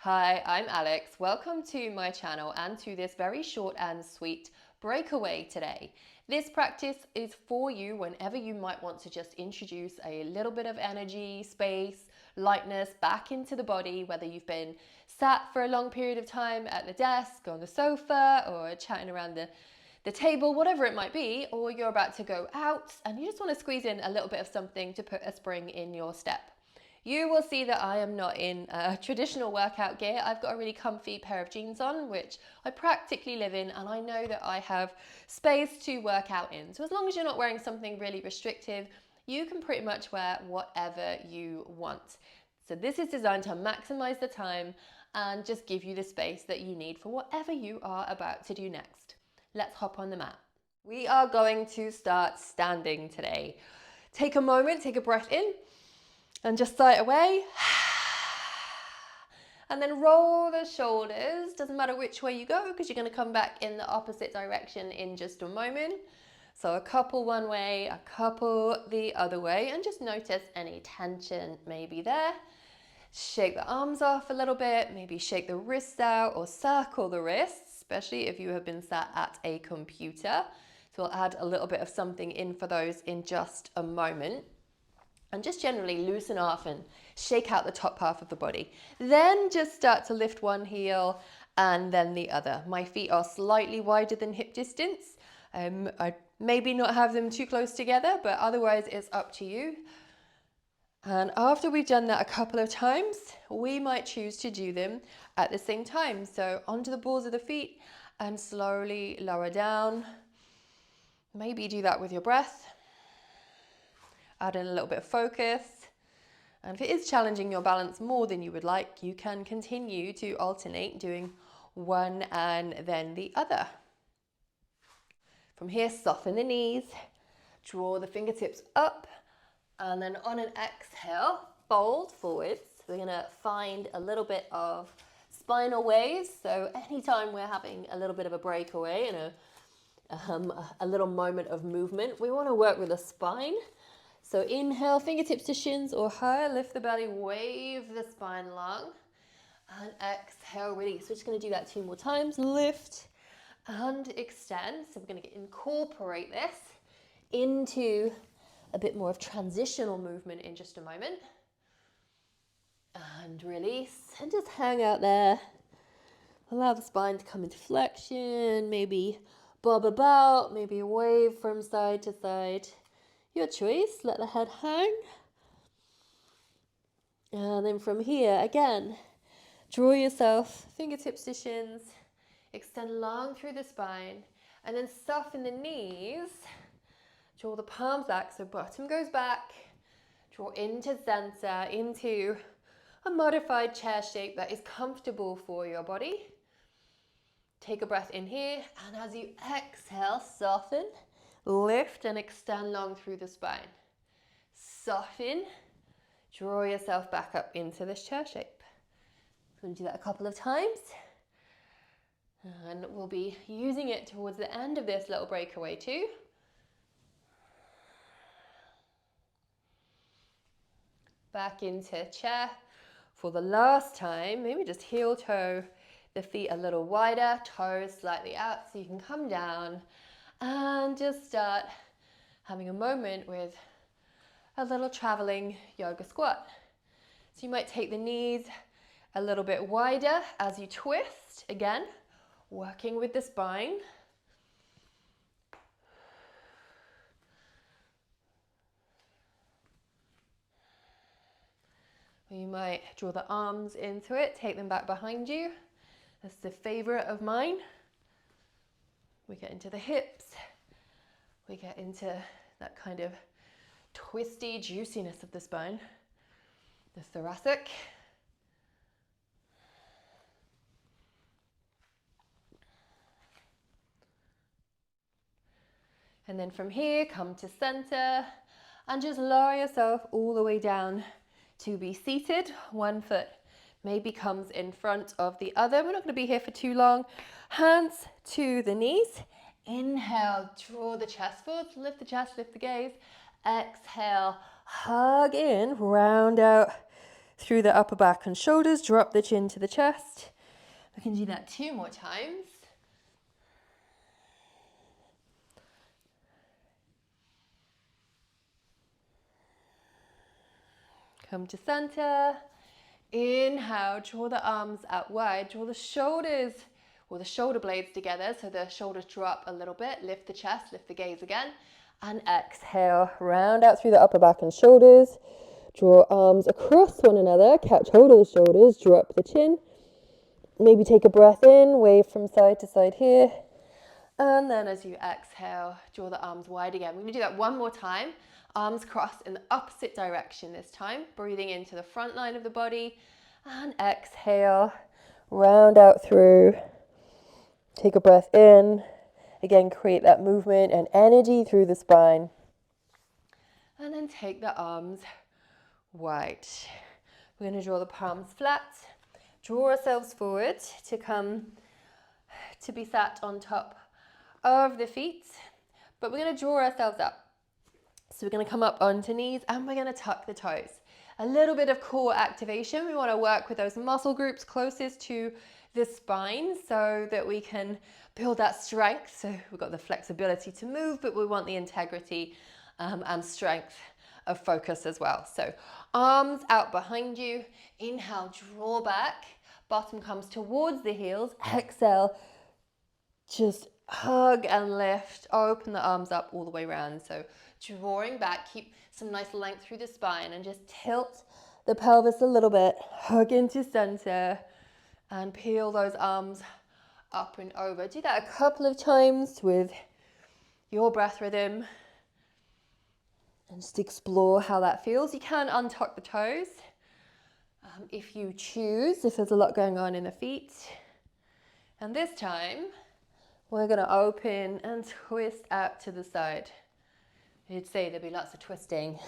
Hi, I'm Alex. Welcome to my channel and to this very short and sweet breakaway today. This practice is for you whenever you might want to just introduce a little bit of energy, space, lightness back into the body, whether you've been sat for a long period of time at the desk, on the sofa, or chatting around the table, whatever it might be, or you're about to go out and you just want to squeeze in a little bit of something to put a spring in your step. You will see that I am not in traditional workout gear. I've got a really comfy pair of jeans on, which I practically live in, and I know that I have space to work out in. So as long as you're not wearing something really restrictive, you can pretty much wear whatever you want. So this is designed to maximize the time and just give you the space that you need for whatever you are about to do next. Let's hop on the mat. We are going to start standing today. Take a moment, take a breath in, and just sigh it away. And then roll the shoulders. Doesn't matter which way you go because you're going to come back in the opposite direction in just a moment. So a couple one way, a couple the other way, and just notice any tension maybe there. Shake the arms off a little bit, maybe shake the wrists out or circle the wrists, especially if you have been sat at a computer. So we'll add a little bit of something in for those in just a moment. And just generally loosen off and shake out the top half of the body. Then just start to lift one heel and then the other. My feet are slightly wider than hip distance. I'd maybe not have them too close together, but otherwise it's up to you. And after we've done that a couple of times, we might choose to do them at the same time. So onto the balls of the feet and slowly lower down. Maybe do that with your breath. Add in a little bit of focus. And if it is challenging your balance more than you would like, you can continue to alternate doing one and then the other. From here, soften the knees, draw the fingertips up, and then on an exhale, fold forwards. We're gonna find a little bit of spinal waves. So anytime we're having a little bit of a breakaway and a little moment of movement, we wanna work with the spine. So inhale, fingertips to shins or higher, lift the belly, wave the spine long, and exhale, release. We're just gonna do that 2 more times. Lift and extend. So we're gonna incorporate this into a bit more of transitional movement in just a moment. And release, and just hang out there. Allow the spine to come into flexion, maybe bob about, maybe wave from side to side. Your choice, let the head hang. And then from here, again, draw yourself, fingertips to shins, extend long through the spine, and then soften the knees. Draw the palms back, so bottom goes back. Draw into center, into a modified chair shape that is comfortable for your body. Take a breath in here, and as you exhale, soften. Lift and extend long through the spine. Soften. Draw yourself back up into this chair shape. We'll do that a couple of times. And we'll be using it towards the end of this little breakaway too. Back into chair for the last time. Maybe just heel toe the feet a little wider, toes slightly out so you can come down. And just start having a moment with a little traveling yoga squat. So you might take the knees a little bit wider as you twist, again, working with the spine. You might draw the arms into it, take them back behind you. That's a favorite of mine. We get into the hips, we get into that kind of twisty juiciness of the spine, the thoracic. And then from here, come to center and just lower yourself all the way down to be seated. One foot maybe comes in front of the other. We're not going to be here for too long. Hands to the knees. Inhale, draw the chest forward, lift the chest, lift the gaze. Exhale, hug in, round out through the upper back and shoulders, drop the chin to the chest. I can do that 2 more times. Come to center. Inhale, draw the arms out wide, draw the shoulders or the shoulder blades together so the shoulders drop a little bit, lift the chest, lift the gaze again, and exhale, round out through the upper back and shoulders, draw arms across one another, catch hold of the shoulders, drop the chin, maybe take a breath in, wave from side to side here, and then as you exhale, draw the arms wide again. We're going to do that 1 more time. Arms crossed in the opposite direction this time. Breathing into the front line of the body. And exhale. Round out through. Take a breath in. Again, create that movement and energy through the spine. And then take the arms wide. We're going to draw the palms flat. Draw ourselves forward to come to be sat on top of the feet. But we're going to draw ourselves up. So we're going to come up onto knees and we're going to tuck the toes. A little bit of core activation. We want to work with those muscle groups closest to the spine so that we can build that strength. So we've got the flexibility to move, but we want the integrity and strength of focus as well. So arms out behind you. Inhale, draw back. Bottom comes towards the heels. Exhale, just hug and lift. Open the arms up all the way around. So drawing back, keep some nice length through the spine and just tilt the pelvis a little bit, hug into center and peel those arms up and over. Do that a couple of times with your breath rhythm and just explore how that feels. You can untuck the toes if you choose, if there's a lot going on in the feet. And this time, we're going to open and twist out to the side. You'd say there'd be lots of twisting.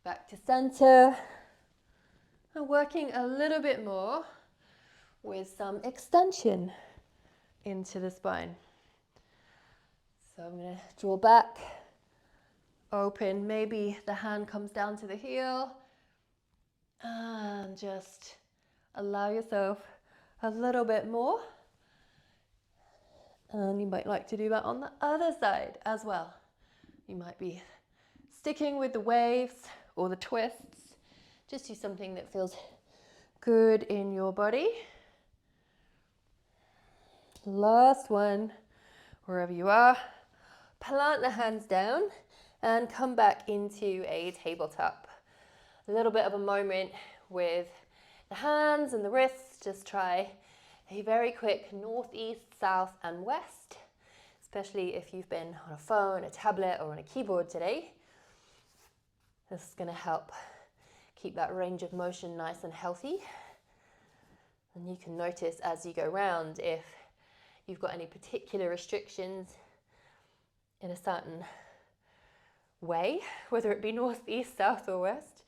Back to center. And working a little bit more with some extension into the spine. So I'm going to draw back, open, maybe the hand comes down to the heel, and just allow yourself a little bit more. And you might like to do that on the other side as well. You might be sticking with the waves or the twists. Just do something that feels good in your body. Last one, wherever you are. Plant the hands down and come back into a tabletop. A little bit of a moment with the hands and the wrists. Just try a very quick north, east, south and west, especially if you've been on a phone, a tablet or on a keyboard today. This is going to help keep that range of motion nice and healthy. And you can notice as you go round if you've got any particular restrictions in a certain way, whether it be north, east, south or west.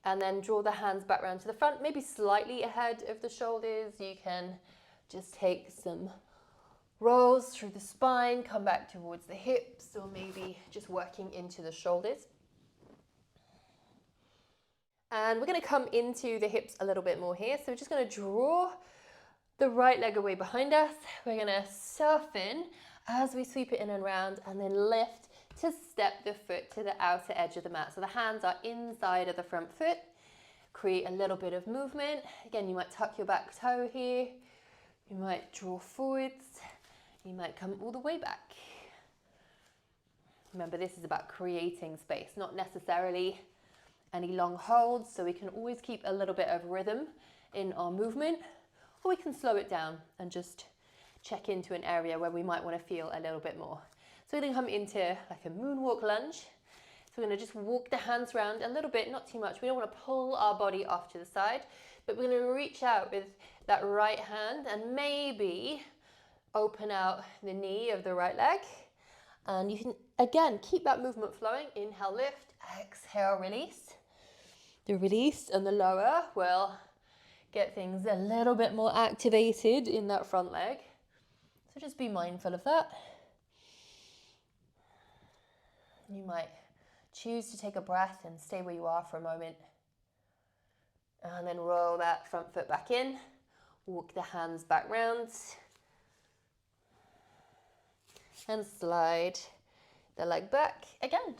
And then draw the hands back round to the front, maybe slightly ahead of the shoulders. You can just take some rolls through the spine, come back towards the hips, or maybe just working into the shoulders. And we're going to come into the hips a little bit more here. So we're just going to draw the right leg away behind us. We're going to soften as we sweep it in and round, and then lift to step the foot to the outer edge of the mat. So the hands are inside of the front foot. Create a little bit of movement. Again, you might tuck your back toe here. You might draw forwards. You might come all the way back. Remember, this is about creating space, not necessarily any long holds. So we can always keep a little bit of rhythm in our movement, or we can slow it down and just check into an area where we might want to feel a little bit more. So we're going to come into like a moonwalk lunge. So we're going to just walk the hands around a little bit, not too much. We don't want to pull our body off to the side, but we're going to reach out with that right hand and maybe open out the knee of the right leg. And you can, again, keep that movement flowing. Inhale, lift, exhale, release. The release and the lower will get things a little bit more activated in that front leg. So just be mindful of that. You might choose to take a breath and stay where you are for a moment. And then roll that front foot back in. Walk the hands back round. And slide the leg back again.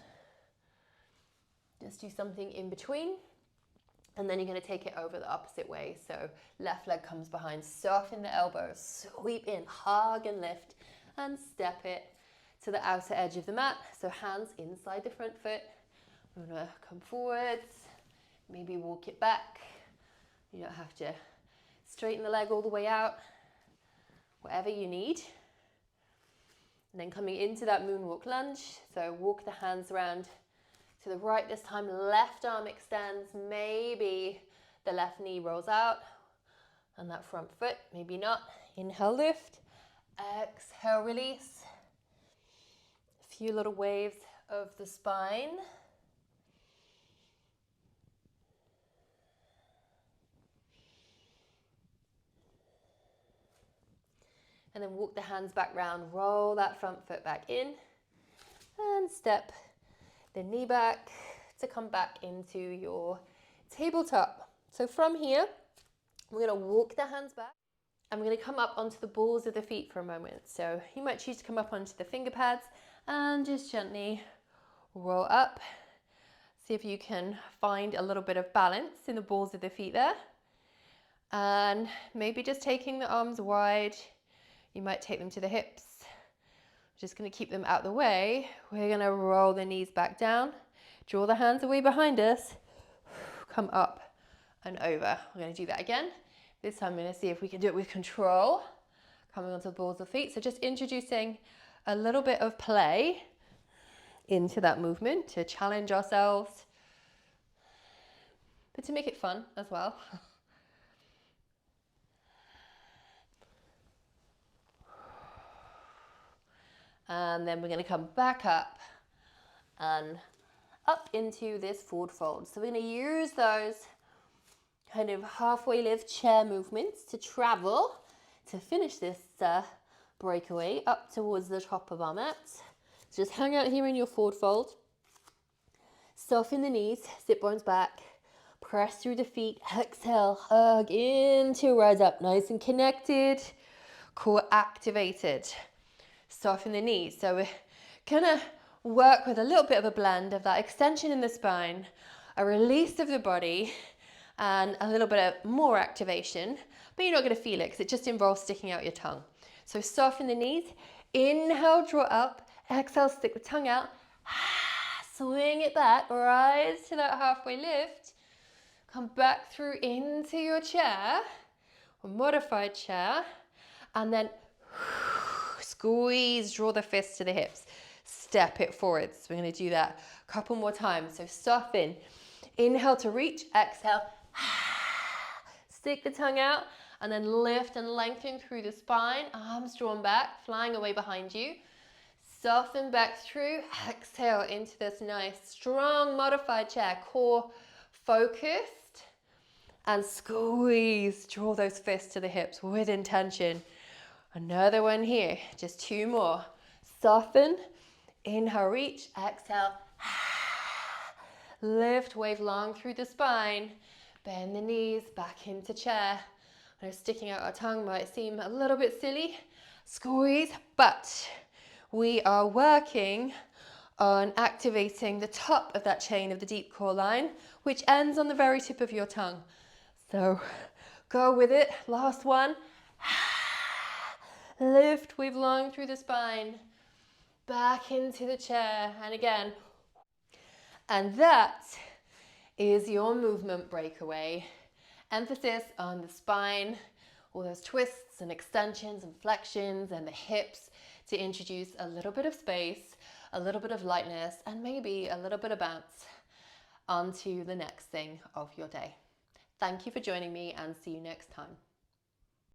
Just do something in between. And then you're going to take it over the opposite way. So left leg comes behind, soften the elbows, sweep in, hug and lift, and step it to the outer edge of the mat. So hands inside the front foot. I'm going to come forwards, maybe walk it back. You don't have to straighten the leg all the way out, whatever you need. And then coming into that moonwalk lunge, so walk the hands around to the right this time, left arm extends, maybe the left knee rolls out, and that front foot, maybe not. Inhale, lift, exhale, release. A few little waves of the spine. And then walk the hands back round, roll that front foot back in, and step the knee back to come back into your tabletop. So from here, we're going to walk the hands back, and we're going to come up onto the balls of the feet for a moment. So you might choose to come up onto the finger pads and just gently roll up. See if you can find a little bit of balance in the balls of the feet there. And maybe just taking the arms wide. You might take them to the hips. Just going to keep them out the way. We're going to roll the knees back down. Draw the hands away behind us. Come up and over. We're going to do that again. This time I'm going to see if we can do it with control. Coming onto the balls of feet. So just introducing a little bit of play into that movement to challenge ourselves, but to make it fun as well. And then we're going to come back up and up into this forward fold. So we're going to use those kind of halfway lift chair movements to travel to finish this breakaway up towards the top of our mat. So just hang out here in your forward fold. Soften the knees, sit bones back, press through the feet, exhale, hug into rise up, nice and connected, core activated. Soften the knees. So we're gonna work with a little bit of a blend of that extension in the spine, a release of the body, and a little bit of more activation, but you're not gonna feel it because it just involves sticking out your tongue. So soften the knees, inhale, draw up, exhale, stick the tongue out, swing it back, rise to that halfway lift, come back through into your chair, or modified chair, and then squeeze, draw the fists to the hips, step it forwards. We're going to do that a couple more times. So soften, inhale to reach, exhale, stick the tongue out, and then lift and lengthen through the spine, arms drawn back, flying away behind you. Soften back through, exhale into this nice, strong modified chair, core focused, and squeeze, draw those fists to the hips with intention. Another one here, just two more. Soften, inhale, reach, exhale, lift, wave long through the spine, bend the knees back into chair. I know sticking out our tongue might seem a little bit silly, squeeze, but we are working on activating the top of that chain of the deep core line, which ends on the very tip of your tongue. So go with it, last one. Lift, wave long through the spine, back into the chair, and again. And that is your movement breakaway. Emphasis on the spine, all those twists and extensions and flexions and the hips to introduce a little bit of space, a little bit of lightness, and maybe a little bit of bounce onto the next thing of your day. Thank you for joining me, and see you next time.